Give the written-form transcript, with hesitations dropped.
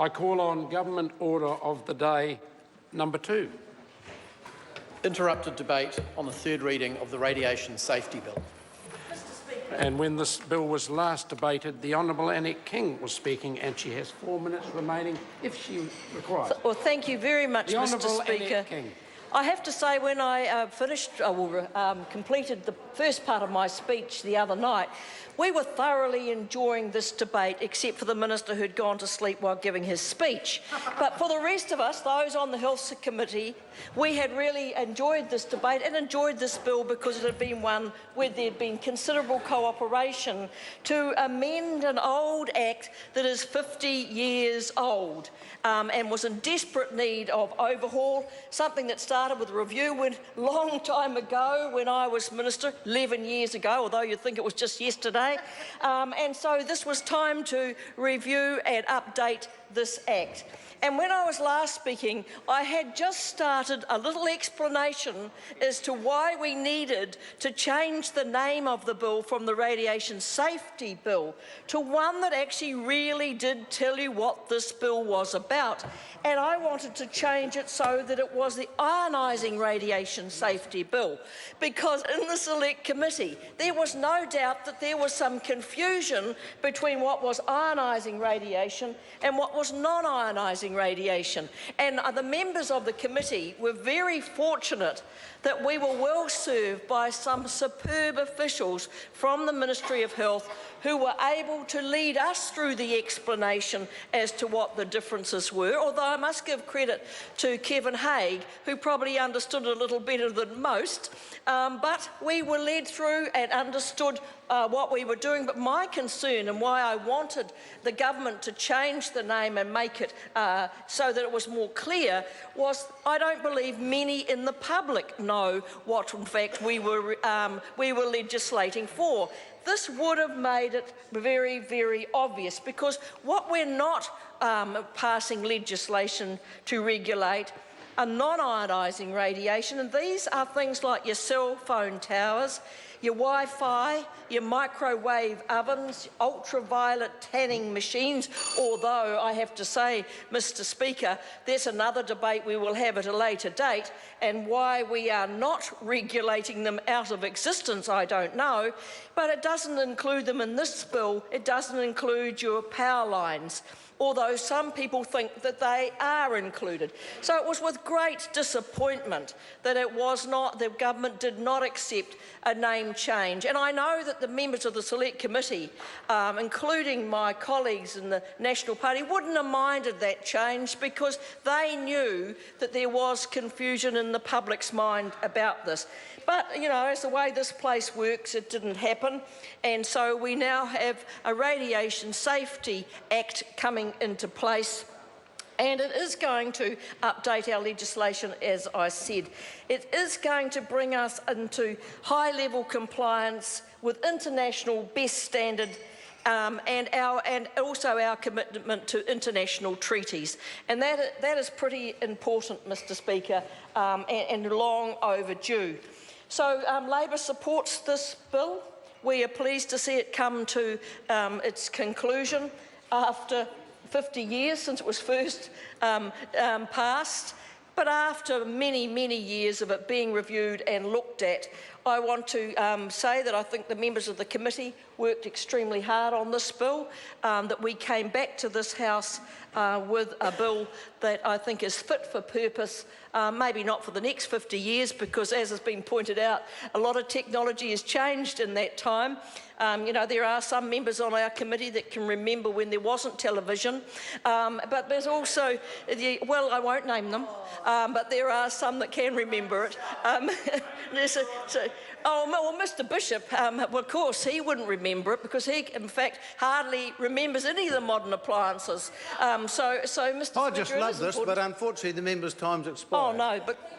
I call on Government Order of the Day number 2. Interrupted debate on the third reading of the Radiation Safety Bill. And when this bill was last debated, the Honourable Annette King was speaking, and she has 4 minutes remaining if she requires. Well, thank you very much, Mr. Speaker. Annette King. I have to say, when I completed the first part of my speech the other night, we were thoroughly enjoying this debate, except for the Minister who'd gone to sleep while giving his speech. But for the rest of us, those on the Health Committee, we had really enjoyed this debate and enjoyed this bill because it had been one where there'd been considerable cooperation to amend an old Act that is 50 years old and was in desperate need of overhaul, something that started with a review a long time ago when I was Minister, 11 years ago, although you'd think it was just yesterday. And so this was time to review and update this Act. And when I was last speaking, I had just started a little explanation as to why we needed to change the name of the bill from the Radiation Safety Bill to one that actually really did tell you what this bill was about. And I wanted to change it so that it was the Ionising Radiation Safety Bill, because in the Select Committee there was no doubt that there was some confusion between what was ionising radiation and what was non-ionising radiation. And the members of the committee were very fortunate that we were well served by some superb officials from the Ministry of Health who were able to lead us through the explanation as to what the differences were, although I must give credit to Kevin Haig, who probably understood it a little better than most, but we were led through and understood what we were doing. But my concern and why I wanted the government to change the name and make it so that it was more clear was I don't believe many in the public know what in fact we were legislating for. This would have made it very, very obvious, because what we're not passing legislation to regulate are non-ionising radiation, and these are things like your cell phone towers, your Wi-Fi, your microwave ovens, ultraviolet tanning machines, although I have to say, Mr. Speaker, there's another debate we will have at a later date, and why we are not regulating them out of existence, I don't know, but it doesn't include them in this bill. It doesn't include your power lines, although some people think that they are included. So it was with great disappointment that the government did not accept a name change. And I know that the members of the Select Committee, including my colleagues in the National Party, wouldn't have minded that change, because they knew that there was confusion in the public's mind about this. But, you know, as the way this place works, it didn't happen. And so we now have a Radiation Safety Act coming into place, and it is going to update our legislation, as I said. It is going to bring us into high-level compliance with international best standard and also our commitment to international treaties. And that is pretty important, Mr. Speaker, and long overdue. So Labor supports this bill. We are pleased to see it come to its conclusion after 50 years since it was first passed. But after many, many years of it being reviewed and looked at, I want to say that I think the members of the committee worked extremely hard on this bill, that we came back to this House with a bill that I think is fit for purpose, maybe not for the next 50 years, because as has been pointed out, a lot of technology has changed in that time. You know, there are some members on our committee that can remember when there wasn't television, but there's also, well, I won't name them, but there are some that can remember it. Well, Mr. Bishop, well, of course, he wouldn't remember it, because he, in fact, hardly remembers any of the modern appliances. So Mr. I just love this, but unfortunately the member's time's expired. Oh, no, but